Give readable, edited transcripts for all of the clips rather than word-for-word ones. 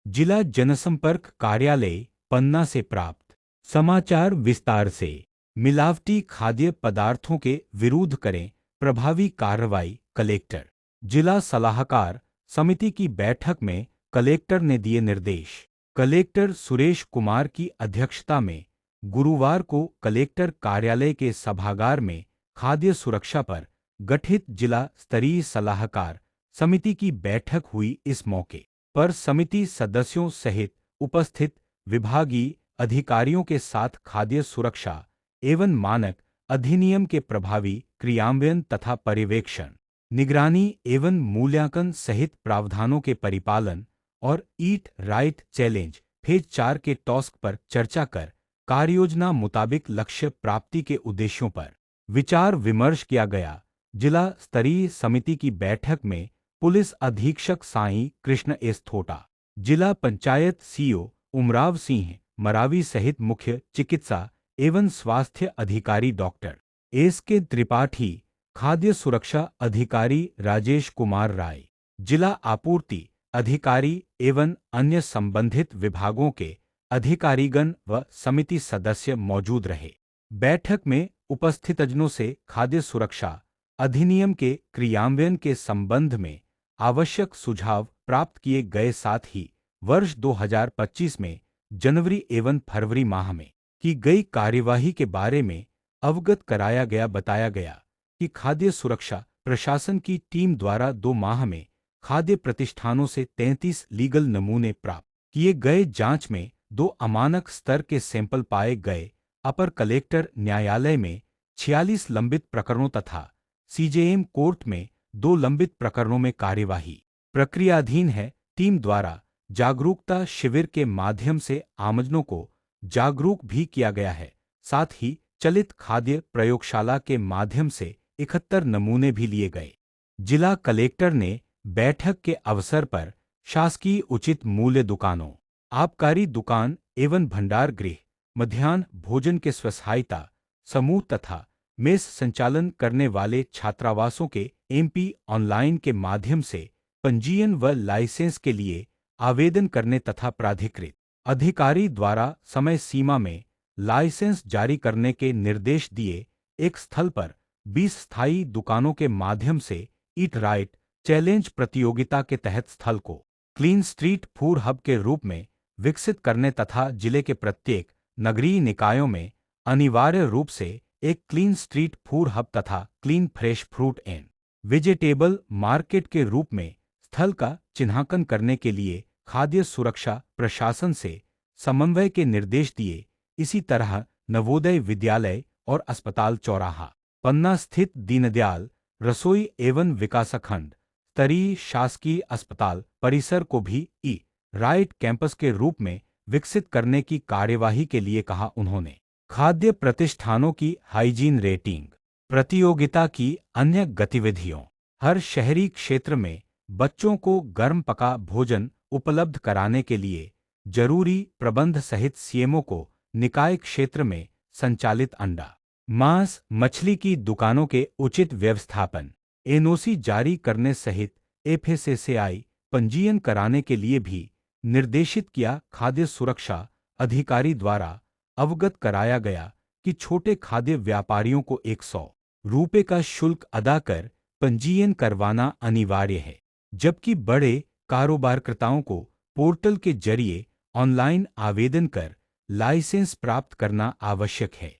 जिला जनसंपर्क कार्यालय पन्ना से प्राप्त समाचार विस्तार से। मिलावटी खाद्य पदार्थों के विरुद्ध करें प्रभावी कार्रवाई। कलेक्टर जिला सलाहकार समिति की बैठक में कलेक्टर ने दिए निर्देश। कलेक्टर सुरेश कुमार की अध्यक्षता में गुरुवार को कलेक्टर कार्यालय के सभागार में खाद्य सुरक्षा पर गठित जिला स्तरीय सलाहकार समिति की बैठक हुई। इस मौके पर समिति सदस्यों सहित उपस्थित विभागीय अधिकारियों के साथ खाद्य सुरक्षा एवं मानक अधिनियम के प्रभावी क्रियान्वयन तथा पर्यवेक्षण, निगरानी एवं मूल्यांकन सहित प्रावधानों के परिपालन और ईट राइट चैलेंज फेज 4 के टास्क पर चर्चा कर कार्ययोजना मुताबिक लक्ष्य प्राप्ति के उद्देश्यों पर विचार विमर्श किया गया। जिला स्तरीय समिति की बैठक में पुलिस अधीक्षक साईं कृष्ण एस थोटा, जिला पंचायत सीओ उमराव सिंह मरावी सहित मुख्य चिकित्सा एवं स्वास्थ्य अधिकारी डॉक्टर एस के त्रिपाठी, खाद्य सुरक्षा अधिकारी राजेश कुमार राय, जिला आपूर्ति अधिकारी एवं अन्य संबंधित विभागों के अधिकारीगण व समिति सदस्य मौजूद रहे। बैठक में उपस्थितजनों से खाद्य सुरक्षा अधिनियम के क्रियान्वयन के संबंध में आवश्यक सुझाव प्राप्त किए गए। साथ ही वर्ष 2025 में जनवरी एवं फरवरी माह में की गई कार्यवाही के बारे में अवगत कराया गया। बताया गया कि खाद्य सुरक्षा प्रशासन की टीम द्वारा 2 माह में खाद्य प्रतिष्ठानों से 33 लीगल नमूने प्राप्त किए गए। जांच में 2 अमानक स्तर के सैंपल पाए गए। अपर कलेक्टर न्यायालय में 46 लंबित प्रकरणों तथा सीजेएम कोर्ट में 2 लंबित प्रकरणों में कार्यवाही प्रक्रियाधीन है। टीम द्वारा जागरूकता शिविर के माध्यम से आमजनों को जागरूक भी किया गया है। साथ ही चलित खाद्य प्रयोगशाला के माध्यम से 71 नमूने भी लिए गए। जिला कलेक्टर ने बैठक के अवसर पर शासकीय उचित मूल्य दुकानों, आबकारी दुकान एवं भंडार गृह, मध्याह्न भोजन के स्वसहायता समूह तथा मेस संचालन करने वाले छात्रावासों के एमपी ऑनलाइन के माध्यम से पंजीयन व लाइसेंस के लिए आवेदन करने तथा प्राधिकृत अधिकारी द्वारा समय सीमा में लाइसेंस जारी करने के निर्देश दिए। एक स्थल पर 20 स्थायी दुकानों के माध्यम से ईट राइट चैलेंज प्रतियोगिता के तहत स्थल को क्लीन स्ट्रीट फूड हब के रूप में विकसित करने तथा जिले के प्रत्येक नगरीय निकायों में अनिवार्य रूप से एक क्लीन स्ट्रीट फूड हब तथा clean fresh fruit and vegetable market के रूप में स्थल का चिन्हांकन करने के लिए खाद्य सुरक्षा प्रशासन से समन्वय के निर्देश दिए। इसी तरह नवोदय विद्यालय और अस्पताल चौराहा पन्ना स्थित दीनदयाल रसोई एवं विकासखंड स्तरीय शासकीय अस्पताल परिसर को भी ई राइट कैंपस के रूप में विकसित करने की कार्यवाही के लिए कहा। उन्होंने खाद्य प्रतिष्ठानों की हाइजीन रेटिंग प्रतियोगिता की अन्य गतिविधियों, हर शहरी क्षेत्र में बच्चों को गर्म पका भोजन उपलब्ध कराने के लिए जरूरी प्रबंध सहित सीएमओ को निकाय क्षेत्र में संचालित अंडा, मांस, मछली की दुकानों के उचित व्यवस्थापन, एनओसी जारी करने सहित एफएसएसएआई पंजीयन कराने के लिए भी निर्देशित किया। खाद्य सुरक्षा अधिकारी द्वारा अवगत कराया गया कि छोटे खाद्य व्यापारियों को 100 रुपये का शुल्क अदा कर पंजीयन करवाना अनिवार्य है, जबकि बड़े कारोबारकर्ताओं को पोर्टल के जरिए ऑनलाइन आवेदन कर लाइसेंस प्राप्त करना आवश्यक है।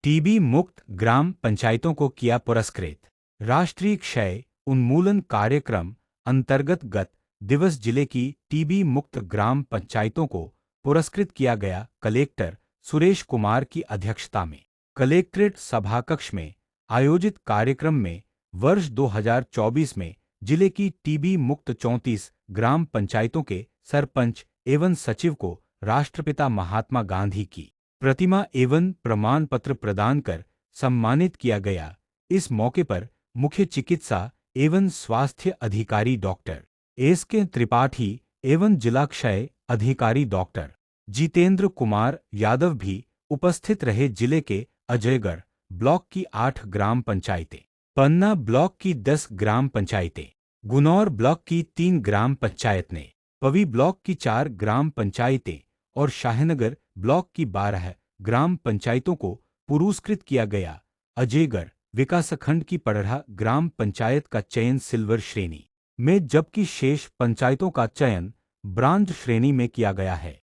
टीबी मुक्त ग्राम पंचायतों को किया पुरस्कृत। राष्ट्रीय क्षय उन्मूलन कार्यक्रम अंतर्गत गत दिवस जिले की टीबी मुक्त ग्राम पंचायतों को पुरस्कृत किया गया। कलेक्टर सुरेश कुमार की अध्यक्षता में कलेक्ट्रेट सभाकक्ष में आयोजित कार्यक्रम में वर्ष 2024 में जिले की टीबी मुक्त 34 ग्राम पंचायतों के सरपंच एवं सचिव को राष्ट्रपिता महात्मा गांधी की प्रतिमा एवं प्रमाण पत्र प्रदान कर सम्मानित किया गया। इस मौके पर मुख्य चिकित्सा एवं स्वास्थ्य अधिकारी डॉक्टर एस के त्रिपाठी एवं जिला क्षय अधिकारी डॉक्टर जितेंद्र कुमार यादव भी उपस्थित रहे। जिले के अजयगढ़ ब्लॉक की 8 ग्राम पंचायतें, पन्ना ब्लॉक की 10 ग्राम पंचायतें, गुनौर ब्लॉक की 3 ग्राम पंचायत ने पवी ब्लॉक की 4 ग्राम पंचायतें और शाहनगर ब्लॉक की 12 ग्राम पंचायतों को पुरस्कृत किया गया। अजयगढ़ विकासखंड की 15 ग्राम पंचायत का चयन सिल्वर श्रेणी में, जबकि शेष पंचायतों का चयन ब्रांज श्रेणी में किया गया है।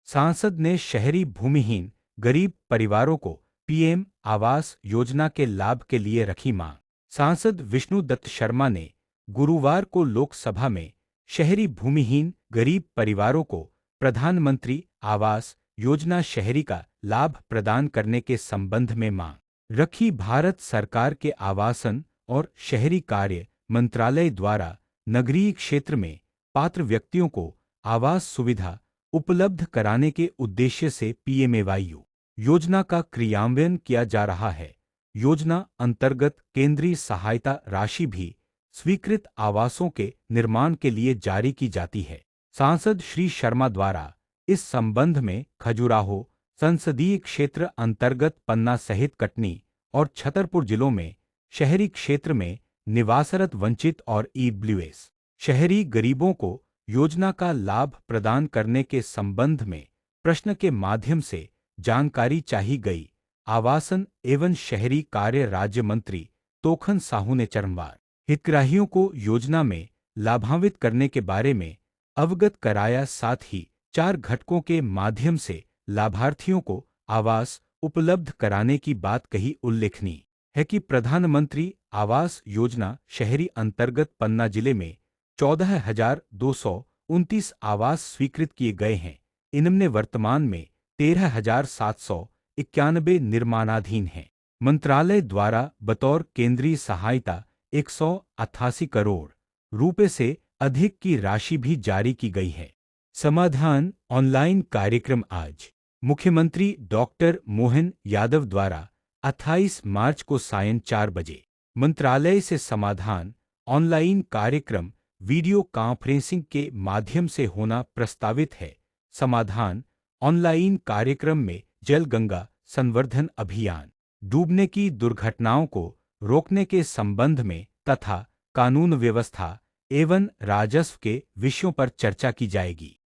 सांसद ने शहरी भूमिहीन गरीब परिवारों को पीएम आवास योजना के लाभ के लिए रखी मांग। सांसद विष्णुदत्त शर्मा ने गुरुवार को लोकसभा में शहरी भूमिहीन गरीब परिवारों को प्रधानमंत्री आवास योजना शहरी का लाभ प्रदान करने के संबंध में मांग रखी। भारत सरकार के आवासन और शहरी कार्य मंत्रालय द्वारा नगरीय क्षेत्र में पात्र व्यक्तियों को आवास सुविधा उपलब्ध कराने के उद्देश्य से पीएमएवाई योजना का क्रियान्वयन किया जा रहा है। योजना अंतर्गत केंद्रीय सहायता राशि भी स्वीकृत आवासों के निर्माण के लिए जारी की जाती है। सांसद श्री शर्मा द्वारा इस संबंध में खजुराहो संसदीय क्षेत्र अंतर्गत पन्ना सहित कटनी और छतरपुर जिलों में शहरी क्षेत्र में निवासरत वंचित और ईडब्ल्यूएस शहरी गरीबों को योजना का लाभ प्रदान करने के संबंध में प्रश्न के माध्यम से जानकारी चाही गई। आवासन एवं शहरी कार्य राज्य मंत्री तोखन साहू ने चरमवार हितग्राहियों को योजना में लाभान्वित करने के बारे में अवगत कराया, साथ ही 4 घटकों के माध्यम से लाभार्थियों को आवास उपलब्ध कराने की बात कही। उल्लेखनीय है कि प्रधानमंत्री आवास योजना शहरी अंतर्गत पन्ना जिले में 14,229 आवास स्वीकृत किए गए हैं। इनमें वर्तमान में 13,791 निर्माणाधीन हैं। मंत्रालय द्वारा बतौर केंद्रीय सहायता 188 करोड़ रुपए से अधिक की राशि भी जारी की गई है। समाधान ऑनलाइन कार्यक्रम आज मुख्यमंत्री डॉक्टर मोहन यादव द्वारा 28 मार्च को सायं 4 बजे मंत्रालय से समाधान ऑनलाइन कार्यक्रम वीडियो कॉन्फ्रेंसिंग के माध्यम से होना प्रस्तावित है। समाधान ऑनलाइन कार्यक्रम में जल गंगा संवर्धन अभियान, डूबने की दुर्घटनाओं को रोकने के संबंध में तथा कानून व्यवस्था एवं राजस्व के विषयों पर चर्चा की जाएगी।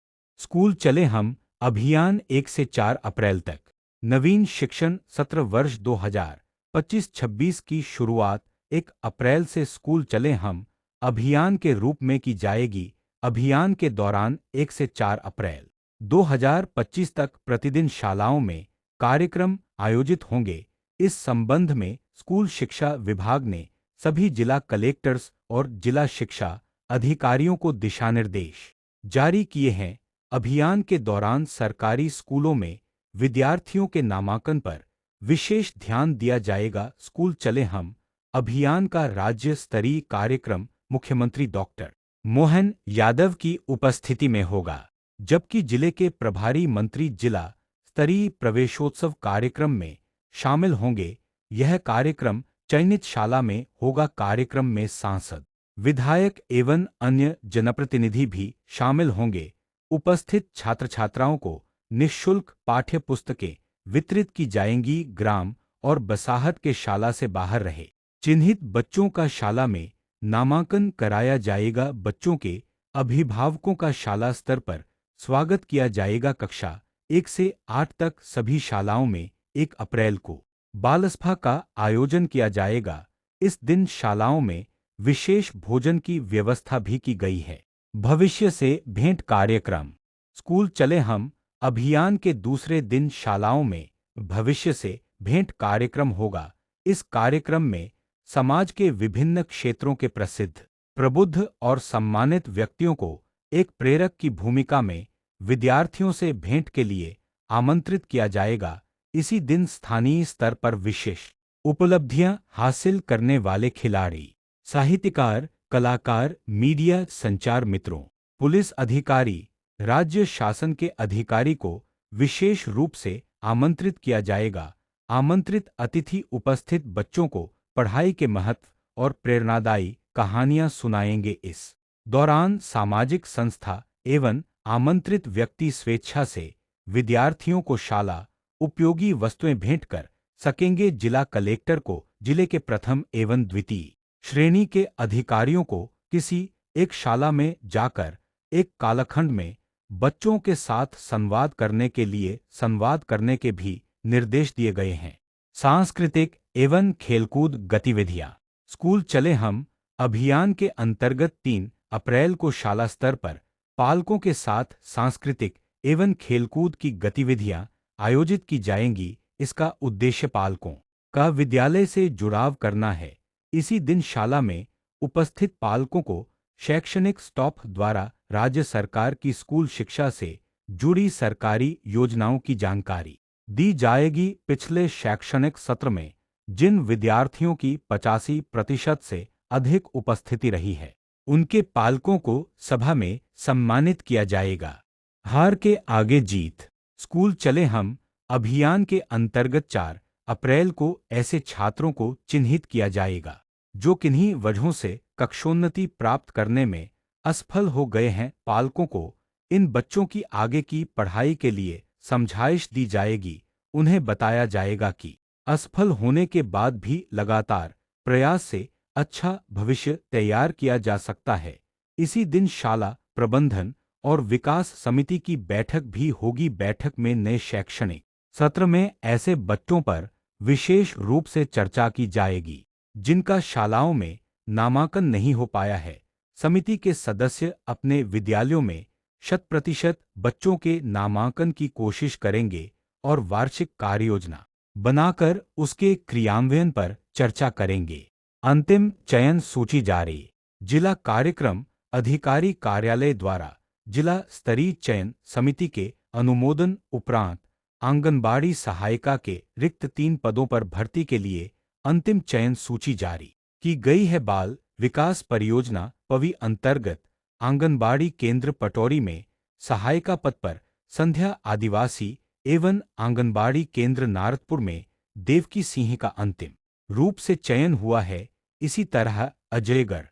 स्कूल चले हम अभियान 1 से 4 अप्रैल तक। नवीन शिक्षण सत्र वर्ष 2025-26 की शुरुआत 1 अप्रैल से स्कूल चले हम अभियान के रूप में की जाएगी। अभियान के दौरान 1 से 4 अप्रैल 2025 तक प्रतिदिन शालाओं में कार्यक्रम आयोजित होंगे। इस संबंध में स्कूल शिक्षा विभाग ने सभी जिला कलेक्टर्स और जिला शिक्षा अधिकारियों को दिशानिर्देश जारी किए हैं। अभियान के दौरान सरकारी स्कूलों में विद्यार्थियों के नामांकन पर विशेष ध्यान दिया जाएगा। स्कूल चले हम अभियान का राज्य स्तरीय कार्यक्रम मुख्यमंत्री डॉक्टर मोहन यादव की उपस्थिति में होगा, जबकि जिले के प्रभारी मंत्री जिला स्तरीय प्रवेशोत्सव कार्यक्रम में शामिल होंगे। यह कार्यक्रम चयनित शाला में होगा। कार्यक्रम में सांसद, विधायक एवं अन्य जनप्रतिनिधि भी शामिल होंगे। उपस्थित छात्र छात्राओं को निःशुल्क पाठ्य पुस्तकें वितरित की जाएंगी। ग्राम और बसाहट के शाला से बाहर रहे चिन्हित बच्चों का शाला में नामांकन कराया जाएगा। बच्चों के अभिभावकों का शाला स्तर पर स्वागत किया जाएगा। कक्षा 1 से 8 तक सभी शालाओं में 1 अप्रैल को बालसभा का आयोजन किया जाएगा। इस दिन शालाओं में विशेष भोजन की व्यवस्था भी की गई है। भविष्य से भेंट कार्यक्रम। स्कूल चले हम अभियान के दूसरे दिन शालाओं में भविष्य से भेंट कार्यक्रम होगा। इस कार्यक्रम में समाज के विभिन्न क्षेत्रों के प्रसिद्ध, प्रबुद्ध और सम्मानित व्यक्तियों को एक प्रेरक की भूमिका में विद्यार्थियों से भेंट के लिए आमंत्रित किया जाएगा। इसी दिन स्थानीय स्तर पर विशेष उपलब्धियां हासिल करने वाले खिलाड़ी, साहित्यकार, कलाकार, मीडिया संचार मित्रों, पुलिस अधिकारी, राज्य शासन के अधिकारी को विशेष रूप से आमंत्रित किया जाएगा। आमंत्रित अतिथि उपस्थित बच्चों को पढ़ाई के महत्व और प्रेरणादायी कहानियां सुनाएंगे। इस दौरान सामाजिक संस्था एवं आमंत्रित व्यक्ति स्वेच्छा से विद्यार्थियों को शाला उपयोगी वस्तुएं भेंट कर सकेंगे। जिला कलेक्टर को जिले के प्रथम एवं द्वितीय श्रेणी के अधिकारियों को किसी एक शाला में जाकर एक कालखंड में बच्चों के साथ संवाद करने के भी निर्देश दिए गए हैं। सांस्कृतिक एवं खेलकूद गतिविधियां। स्कूल चले हम अभियान के अंतर्गत 3 अप्रैल को शाला स्तर पर पालकों के साथ सांस्कृतिक एवं खेलकूद की गतिविधियां आयोजित की जाएंगी। इसका उद्देश्य पालकों का विद्यालय से जुड़ाव करना है। इसी दिन शाला में उपस्थित पालकों को शैक्षणिक स्टाफ द्वारा राज्य सरकार की स्कूल शिक्षा से जुड़ी सरकारी योजनाओं की जानकारी दी जाएगी। पिछले शैक्षणिक सत्र में जिन विद्यार्थियों की 85% से अधिक उपस्थिति रही है, उनके पालकों को सभा में सम्मानित किया जाएगा। हार के आगे जीत। स्कूल चले हम अभियान के अंतर्गत 4 अप्रैल को ऐसे छात्रों को चिन्हित किया जाएगा जो किन्हीं वजहों से कक्षोन्नति प्राप्त करने में असफल हो गए हैं। पालकों को इन बच्चों की आगे की पढ़ाई के लिए समझाइश दी जाएगी। उन्हें बताया जाएगा कि असफल होने के बाद भी लगातार प्रयास से अच्छा भविष्य तैयार किया जा सकता है। इसी दिन शाला प्रबंधन और विकास समिति की बैठक भी होगी। बैठक में नए शैक्षणिक सत्र में ऐसे बच्चों पर विशेष रूप से चर्चा की जाएगी जिनका शालाओं में नामांकन नहीं हो पाया है। समिति के सदस्य अपने विद्यालयों में 100% बच्चों के नामांकन की कोशिश करेंगे और वार्षिक कार्ययोजना बनाकर उसके क्रियान्वयन पर चर्चा करेंगे। अंतिम चयन सूची जारी। जिला कार्यक्रम अधिकारी कार्यालय द्वारा जिला स्तरीय चयन समिति के अनुमोदन उपरांत आंगनबाड़ी सहायिका के रिक्त 3 पदों पर भर्ती के लिए अंतिम चयन सूची जारी की गई है। बाल विकास परियोजना पवी अंतर्गत आंगनबाड़ी केंद्र पटौरी में सहायिका पद पर संध्या आदिवासी एवं आंगनबाड़ी केंद्र नारदपुर में देवकी सिंह का अंतिम रूप से चयन हुआ है। इसी तरह अजयगढ़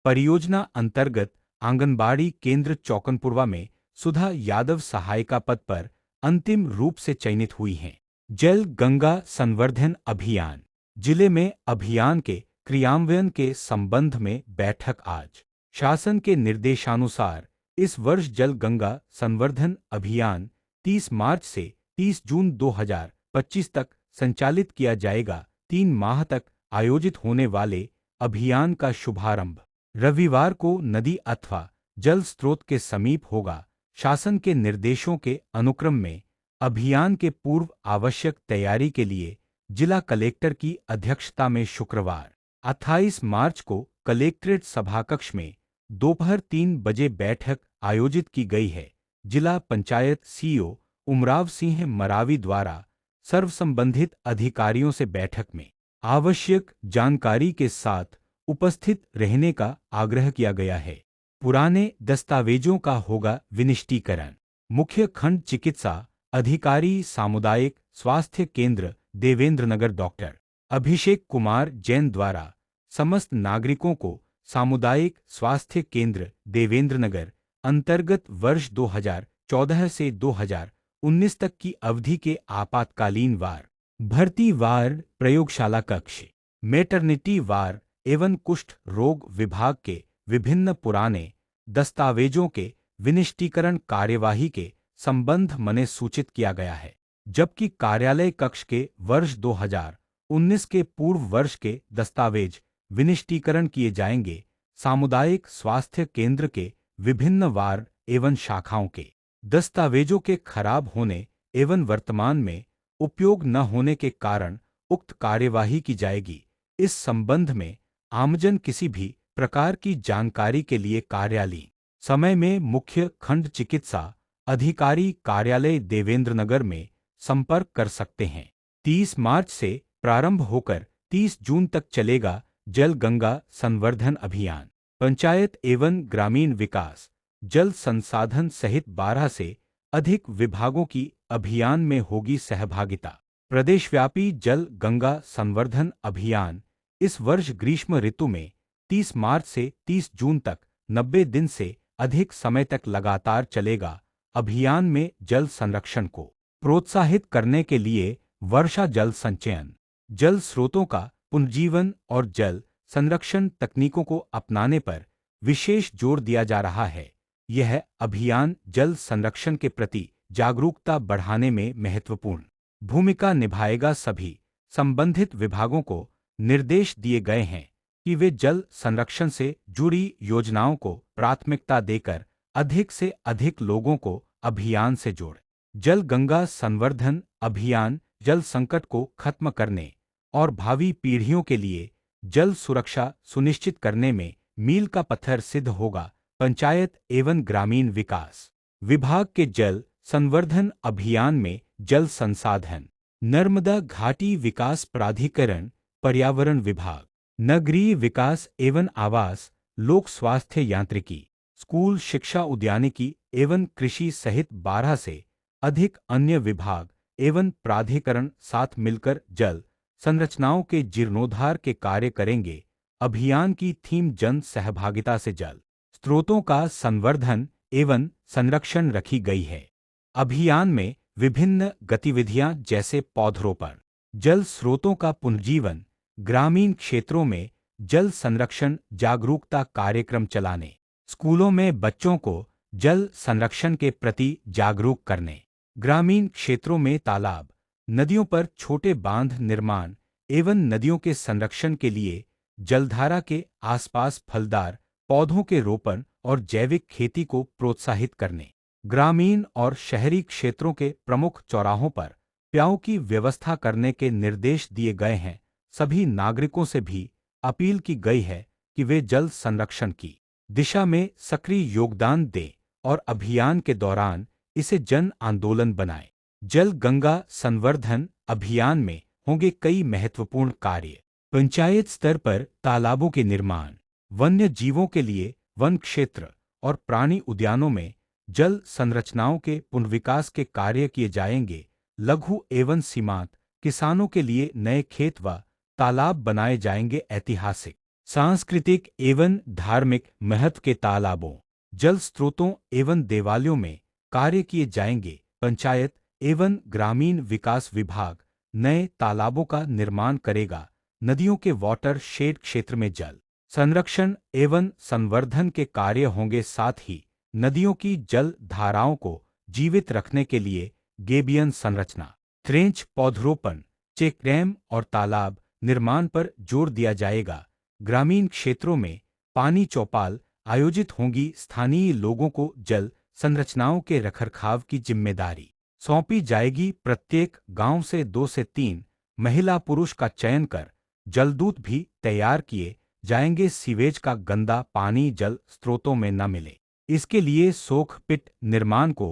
परियोजना अंतर्गत आंगनबाड़ी केंद्र चौकनपुरवा में सुधा यादव सहायिका पद पर अंतिम रूप से चयनित हुई हैं। जल गंगा संवर्धन अभियान। जिले में अभियान के क्रियान्वयन के संबंध में बैठक आज। शासन के निर्देशानुसार इस वर्ष जल गंगा संवर्धन अभियान 30 मार्च से 30 जून 2025 तक संचालित किया जाएगा। 3 माह तक आयोजित होने वाले अभियान का शुभारंभ रविवार को नदी अथवा जल स्रोत के समीप होगा। शासन के निर्देशों के अनुक्रम में अभियान के पूर्व आवश्यक तैयारी के लिए जिला कलेक्टर की अध्यक्षता में शुक्रवार 28 मार्च को कलेक्ट्रेट सभाकक्ष में दोपहर 3 बजे बैठक आयोजित की गई है। जिला पंचायत सीईओ उमराव सिंह मरावी द्वारा सर्व संबंधित अधिकारियों से बैठक में आवश्यक जानकारी के साथ उपस्थित रहने का आग्रह किया गया है। पुराने दस्तावेजों का होगा विनिष्टीकरण। मुख्य खंड चिकित्सा अधिकारी सामुदायिक स्वास्थ्य केंद्र देवेंद्रनगर डॉक्टर अभिषेक कुमार जैन द्वारा समस्त नागरिकों को सामुदायिक स्वास्थ्य केंद्र देवेंद्रनगर अंतर्गत वर्ष 2014 से 2019 तक की अवधि के आपातकालीन वार, भर्ती वार, प्रयोगशाला कक्ष, मैटरनिटी वार एवं कुष्ठ रोग विभाग के विभिन्न पुराने दस्तावेजों के विनिष्टीकरण कार्यवाही के संबंध में सूचित किया गया है। जबकि कार्यालय कक्ष के वर्ष 2019 के पूर्व वर्ष के दस्तावेज विनिष्टीकरण किए जाएंगे। सामुदायिक स्वास्थ्य केंद्र के विभिन्न वार एवं शाखाओं के दस्तावेजों के खराब होने एवं वर्तमान में उपयोग न होने के कारण उक्त कार्यवाही की जाएगी। इस संबंध में आमजन किसी भी प्रकार की जानकारी के लिए कार्यालय समय में मुख्य खंड चिकित्सा अधिकारी कार्यालय देवेंद्रनगर में संपर्क कर सकते हैं। 30 मार्च से प्रारंभ होकर 30 जून तक चलेगा जल गंगा संवर्धन अभियान। पंचायत एवं ग्रामीण विकास, जल संसाधन सहित 12 से अधिक विभागों की अभियान में होगी सहभागिता। प्रदेशव्यापी जल गंगा संवर्धन अभियान इस वर्ष ग्रीष्म ऋतु में 30 मार्च से 30 जून तक 90 दिन से अधिक समय तक लगातार चलेगा। अभियान में जल संरक्षण को प्रोत्साहित करने के लिए वर्षा जल संचयन, जल स्रोतों का पुनर्जीवन और जल संरक्षण तकनीकों को अपनाने पर विशेष जोर दिया जा रहा है। यह अभियान जल संरक्षण के प्रति जागरूकता बढ़ाने में महत्वपूर्ण भूमिका निभाएगा। सभी संबंधित विभागों को निर्देश दिए गए हैं कि वे जल संरक्षण से जुड़ी योजनाओं को प्राथमिकता देकर अधिक से अधिक लोगों को अभियान से जोड़ें। जल गंगा संवर्धन अभियान जल संकट को खत्म करने और भावी पीढ़ियों के लिए जल सुरक्षा सुनिश्चित करने में मील का पत्थर सिद्ध होगा। पंचायत एवं ग्रामीण विकास विभाग के जल संवर्धन अभियान में जल संसाधन, नर्मदा घाटी विकास प्राधिकरण, पर्यावरण विभाग, नगरीय विकास एवं आवास, लोक स्वास्थ्य यांत्रिकी, स्कूल शिक्षा उद्यानिकी एवं कृषि सहित 12 से अधिक अन्य विभाग एवं प्राधिकरण साथ मिलकर जल संरचनाओं के जीर्णोद्धार के कार्य करेंगे। अभियान की थीम जन सहभागिता से जल स्रोतों का संवर्धन एवं संरक्षण रखी गई है। अभियान में विभिन्न गतिविधियां जैसे पौधरोपण, जल स्रोतों का पुनर्जीवन, ग्रामीण क्षेत्रों में जल संरक्षण जागरूकता कार्यक्रम चलाने, स्कूलों में बच्चों को जल संरक्षण के प्रति जागरूक करने, ग्रामीण क्षेत्रों में तालाब, नदियों पर छोटे बांध निर्माण एवं नदियों के संरक्षण के लिए जलधारा के आसपास फलदार पौधों के रोपण और जैविक खेती को प्रोत्साहित करने, ग्रामीण और शहरी क्षेत्रों के प्रमुख चौराहों पर प्याऊ की व्यवस्था करने के निर्देश दिए गए हैं। सभी नागरिकों से भी अपील की गई है कि वे जल संरक्षण की दिशा में सक्रिय योगदान दें और अभियान के दौरान इसे जन आंदोलन बनाएं। जल गंगा संवर्धन अभियान में होंगे कई महत्वपूर्ण कार्य। पंचायत स्तर पर तालाबों के निर्माण, वन्य जीवों के लिए वन क्षेत्र और प्राणी उद्यानों में जल संरचनाओं के पुनर्विकास के कार्य किए जाएंगे। लघु एवं सीमांत किसानों के लिए नए खेत व तालाब बनाए जाएंगे। ऐतिहासिक, सांस्कृतिक एवं धार्मिक महत्व के तालाबों, जल स्रोतों एवं देवालयों में कार्य किए जाएंगे। पंचायत एवं ग्रामीण विकास विभाग नए तालाबों का निर्माण करेगा। नदियों के वाटर शेड क्षेत्र में जल संरक्षण एवं संवर्धन के कार्य होंगे। साथ ही नदियों की जल धाराओं को जीवित रखने के लिए गेबियन संरचना, ट्रेंच पौधरोपण, चेक डैम और तालाब निर्माण पर जोर दिया जाएगा। ग्रामीण क्षेत्रों में पानी चौपाल आयोजित होंगी। स्थानीय लोगों को जल संरचनाओं के रखरखाव की जिम्मेदारी सौंपी जाएगी। प्रत्येक गांव से 2 से 3 महिला पुरुष का चयन कर जलदूत भी तैयार किए जाएंगे। सीवेज का गंदा पानी जल स्रोतों में न मिले, इसके लिए सोख पिट निर्माण को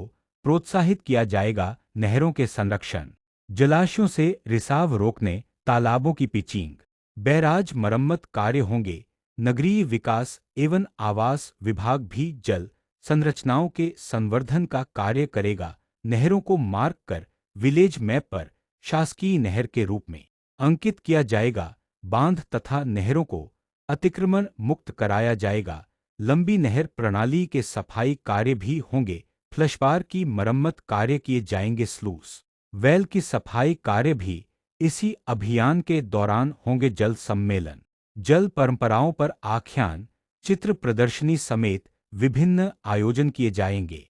प्रोत्साहित किया जाएगा। नहरों के संरक्षण, जलाशयों से रिसाव रोकने, तालाबों की पिचिंग, बैराज मरम्मत कार्य होंगे। नगरीय विकास एवं आवास विभाग भी जल संरचनाओं के संवर्धन का कार्य करेगा। नहरों को मार्क कर विलेज मैप पर शासकीय नहर के रूप में अंकित किया जाएगा। बांध तथा नहरों को अतिक्रमण मुक्त कराया जाएगा। लंबी नहर प्रणाली के सफाई कार्य भी होंगे। फ्लशबार की मरम्मत कार्य किए जाएंगे। स्लूस वेल की सफाई कार्य भी इसी अभियान के दौरान होंगे। जल सम्मेलन, जल परंपराओं पर आख्यान, चित्र प्रदर्शनी समेत विभिन्न आयोजन किए जाएंगे।